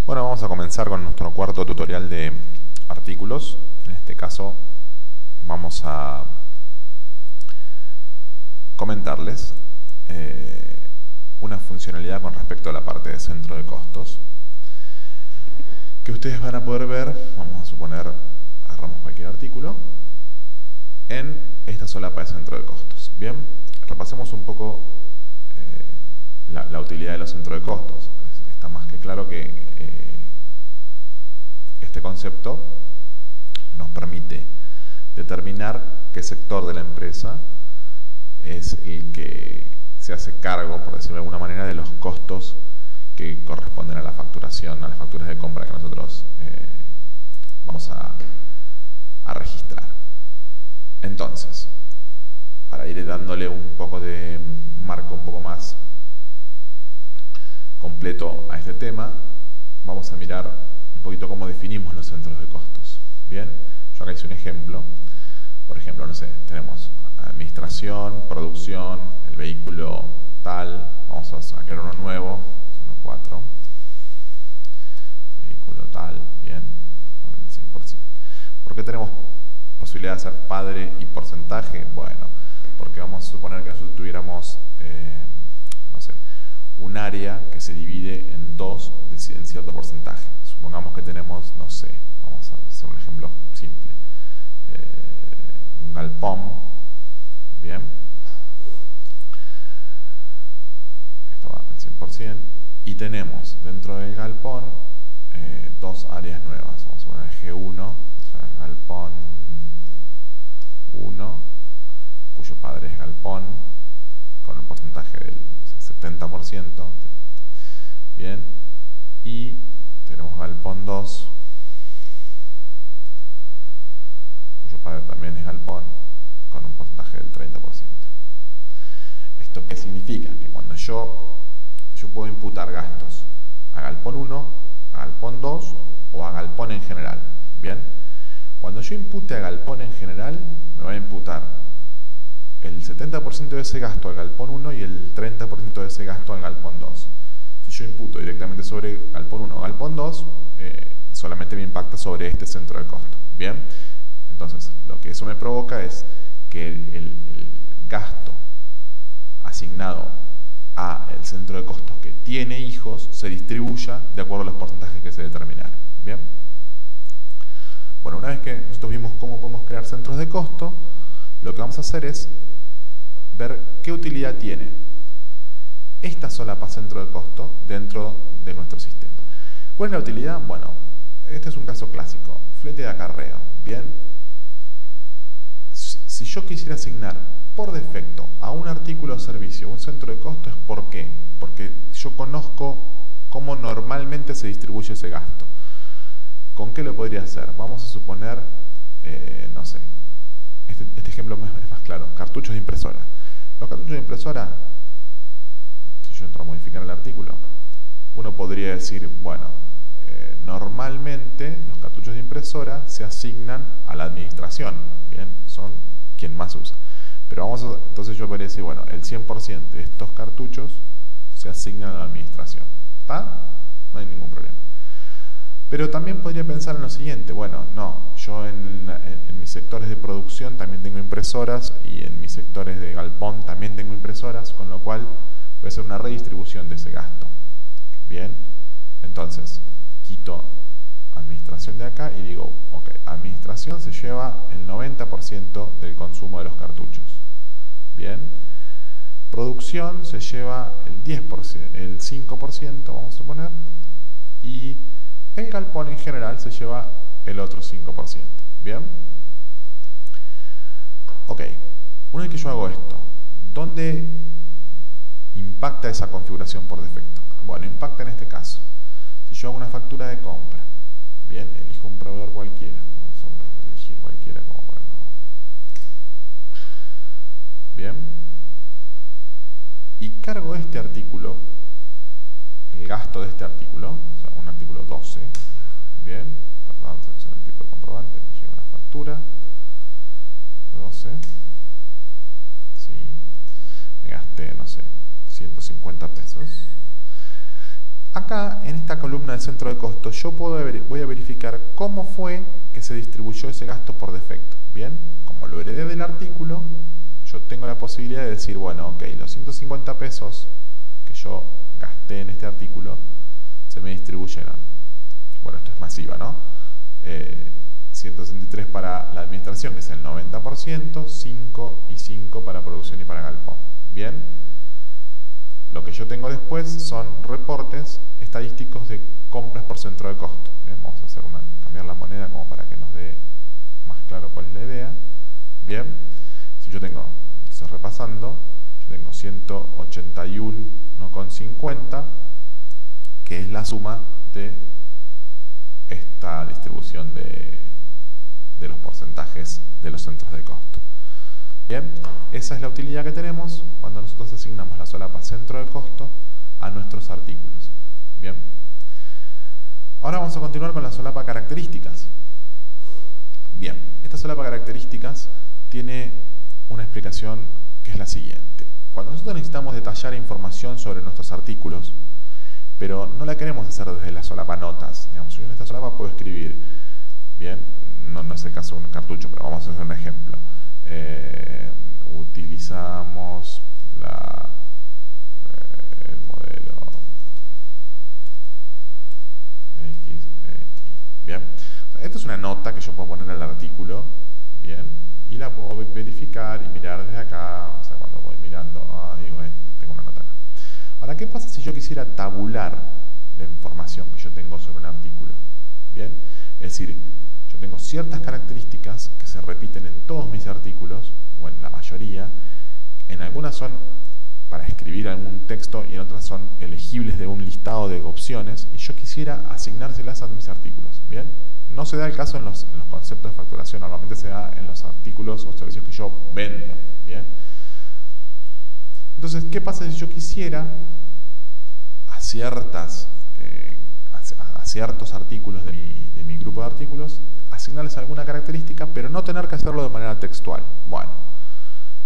Bueno, vamos a comenzar con nuestro cuarto tutorial de artículos. En este caso vamos a comentarles una funcionalidad con respecto a la parte de centro de costos que ustedes van a poder ver, vamos a suponer, agarramos cualquier artículo, en esta solapa de centro de costos. Bien, repasemos un poco la utilidad de los centros de costos. Está más que claro que este concepto nos permite determinar qué sector de la empresa es el que se hace cargo, por decirlo de alguna manera, de los costos que corresponden a la facturación, a las facturas de compra que nosotros vamos a registrar. Entonces, para ir dándole un poco de marco un poco más completo a este tema, vamos a mirar un poquito cómo definimos los centros de costos. Bien, yo acá hice un ejemplo. Por ejemplo, no sé, tenemos administración, producción, el vehículo tal, vamos a crear uno nuevo, 1.4, vehículo tal, bien, al 100%. ¿Por qué tenemos posibilidad de hacer padre y porcentaje? Bueno, porque vamos a suponer que nosotros tuviéramos, no sé, un área que se divide en dos en cierto porcentaje. Supongamos que tenemos, no sé, vamos a hacer un ejemplo simple, un galpón, bien, esto va al 100%, y tenemos dentro del galpón dos áreas nuevas. Vamos a poner G1, o sea, galpón 1, cuyo padre es galpón, con un porcentaje del 70%, bien, y tenemos galpón 2, cuyo padre también es galpón, con un porcentaje del 30%. ¿Esto qué significa? Que cuando yo puedo imputar gastos a galpón 1, a galpón 2 o a galpón en general. Bien, cuando yo impute a galpón en general, me va a imputar el 70% de ese gasto al galpón 1 y el 30% de ese gasto al galpón 2. Si yo imputo directamente sobre galpón 1 o galpón 2, solamente me impacta sobre este centro de costo. Bien, entonces lo que eso me provoca es que el gasto asignado a el centro de costos que tiene hijos se distribuya de acuerdo a los porcentajes que se determinaron. Bien, bueno, una vez que nosotros vimos cómo podemos crear centros de costo, lo que vamos a hacer es ver qué utilidad tiene esta solapa centro de costo dentro de nuestro sistema. ¿Cuál es la utilidad? Bueno, este es un caso clásico, flete de acarreo. Bien, si yo quisiera asignar por defecto a un artículo o servicio un centro de costo, ¿es por qué? Porque yo conozco cómo normalmente se distribuye ese gasto. ¿Con qué lo podría hacer? Vamos a suponer, no sé, este ejemplo es más claro, cartuchos de impresora. Los cartuchos de impresora, si yo entro a modificar el artículo, uno podría decir, bueno, normalmente los cartuchos de impresora se asignan a la administración, bien, son quien más usa. Pero entonces yo podría decir, bueno, el 100% de estos cartuchos se asignan a la administración. ¿Está? No hay ningún problema. Pero también podría pensar en lo siguiente, bueno, no, yo en mis sectores de producción también tengo impresoras y en mis sectores de galpón también tengo impresoras, con lo cual voy a hacer una redistribución de ese gasto. Bien, entonces quito administración de acá y digo, ok, administración se lleva el 90% del consumo de los cartuchos. Bien, producción se lleva el 10%, el 5%, vamos a suponer, y el galpón en general se lleva el otro 5%. Bien, ok, una vez que yo hago esto, ¿dónde impacta esa configuración por defecto? Bueno, impacta en este caso. Si yo hago una factura de compra, bien, elijo un proveedor cualquiera, vamos a elegir cualquiera como bueno. Bien, y cargo este artículo, el gasto de este artículo, o sea, un artículo 12, bien, perdón, selecciono el tipo de comprobante, me llega una factura, 12, sí, me gasté, no sé, 150 pesos, Acá, en esta columna del centro de costo, yo voy a verificar cómo fue que se distribuyó ese gasto por defecto. Bien, como lo heredé del artículo, yo tengo la posibilidad de decir, bueno, ok, los 150 pesos que yo gasté en este artículo se me distribuyeron. Bueno, esto es masiva, ¿no? 163 para la administración, que es el 90%, 5 y 5 para producción y para galpón. Bien, lo que yo tengo después son reportes estadísticos de compras por centro de costo. Bien, vamos a hacer cambiar la moneda como para que nos dé más claro cuál es la idea. Bien, si yo tengo, entonces repasando, yo tengo 181,50, que es la suma de esta distribución de los porcentajes de los centros de costo. Bien, esa es la utilidad que tenemos cuando nosotros asignamos la solapa centro de costo a nuestros artículos. Bien, ahora vamos a continuar con la solapa características. Bien, esta solapa características tiene una explicación que es la siguiente. Cuando nosotros necesitamos detallar información sobre nuestros artículos, pero no la queremos hacer desde la solapa notas. Digamos, yo en esta solapa puedo escribir, bien, no es el caso de un cartucho, pero vamos a hacer un ejemplo. Utilizamos el modelo X, bien. Esta es una nota que yo puedo poner en el artículo, bien, y la puedo verificar y mirar desde acá. O sea, cuando voy mirando, digo, tengo una nota acá. Ahora, ¿qué pasa si yo quisiera tabular la información que yo tengo sobre un artículo? Bien, es decir, yo tengo ciertas características que se repiten en todos mis artículos, o en la mayoría. En algunas son para escribir algún texto y en otras son elegibles de un listado de opciones, y yo quisiera asignárselas a mis artículos. Bien, no se da el caso en los conceptos de facturación, normalmente se da en los artículos o servicios que yo vendo. Bien, entonces, ¿qué pasa si yo quisiera a ciertos artículos de mi grupo de artículos asignarles alguna característica, pero no tener que hacerlo de manera textual? Bueno,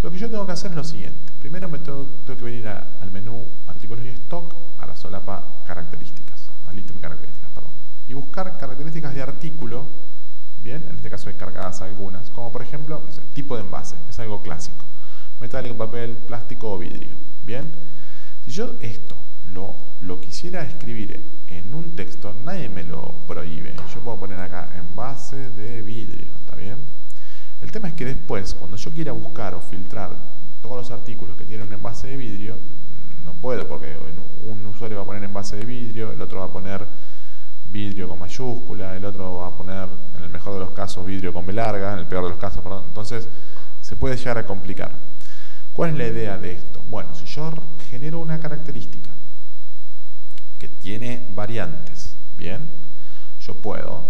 lo que yo tengo que hacer es lo siguiente. Primero tengo que venir al menú artículos y stock, a la solapa características, al ítem características, perdón, y buscar características de artículo. Bien, en este caso hay cargadas algunas, como por ejemplo, no sé, tipo de envase, es algo clásico. Metálico, papel, plástico o vidrio. Bien, si yo esto lo quisiera escribir en un texto, nadie me lo prohíbe. Yo puedo poner acá envase de vidrio, ¿está bien? El tema es que después, cuando yo quiera buscar o filtrar todos los artículos que tienen un envase de vidrio, no puedo, porque un usuario va a poner envase de vidrio, el otro va a poner vidrio con mayúscula, el otro va a poner, en el mejor de los casos, vidrio con B larga, en el peor de los casos, perdón. Entonces, se puede llegar a complicar. ¿Cuál es la idea de esto? Bueno, si yo genero una característica que tiene variantes, bien, yo puedo,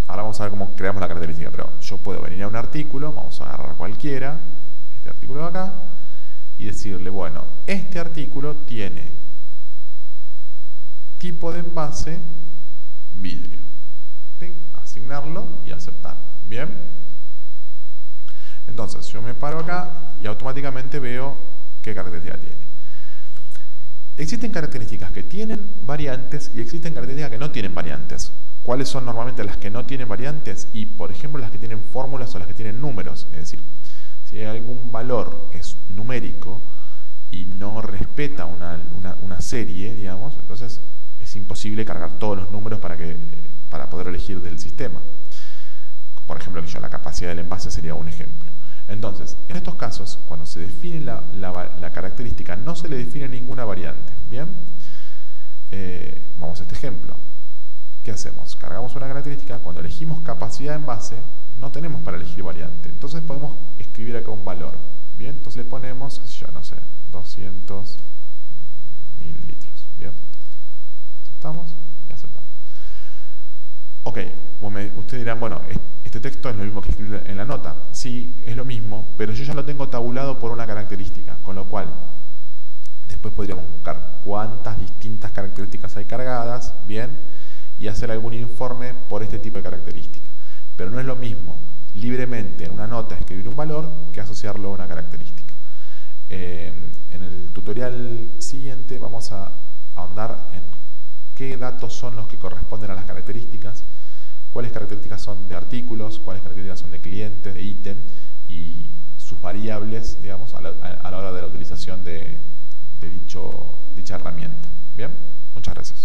ahora vamos a ver cómo creamos la característica, pero yo puedo venir a un artículo, vamos a agarrar cualquiera, este artículo de acá, y decirle, bueno, este artículo tiene tipo de envase vidrio. ¿Sí? Asignarlo y aceptar. Bien. Entonces, yo me paro acá y automáticamente veo qué característica tiene. Existen características que tienen variantes y existen características que no tienen variantes. ¿Cuáles son normalmente las que no tienen variantes? Y, por ejemplo, las que tienen fórmulas o las que tienen números. Es decir, si hay algún valor que es numérico y no respeta una serie, digamos, entonces es imposible cargar todos los números para poder elegir del sistema. Por ejemplo, la capacidad del envase sería un ejemplo. Entonces, en estos casos, cuando se define la característica, no se le define ninguna variante. ¿Bien? Vamos a este ejemplo. ¿Qué hacemos? Cargamos una característica, cuando elegimos capacidad de envase, no tenemos para elegir variante. Entonces podemos escribir acá un valor. ¿Bien? Entonces le ponemos, no sé, 200 mililitros. ¿Bien? Aceptamos y aceptamos. Ok, ustedes dirán, bueno, este texto es lo mismo que escribir en la nota. Sí, es lo mismo, pero yo ya lo tengo tabulado por una característica, con lo cual después podríamos buscar cuántas distintas características hay cargadas, bien, y hacer algún informe por este tipo de características. Pero no es lo mismo libremente en una nota escribir un valor que asociarlo a una característica. En el tutorial siguiente vamos a ahondar en qué datos son los que corresponden a las características, cuáles características son de artículos, cuáles características son de clientes, de ítem y sus variables, digamos, a la hora de la utilización de dicha herramienta. Bien, muchas gracias.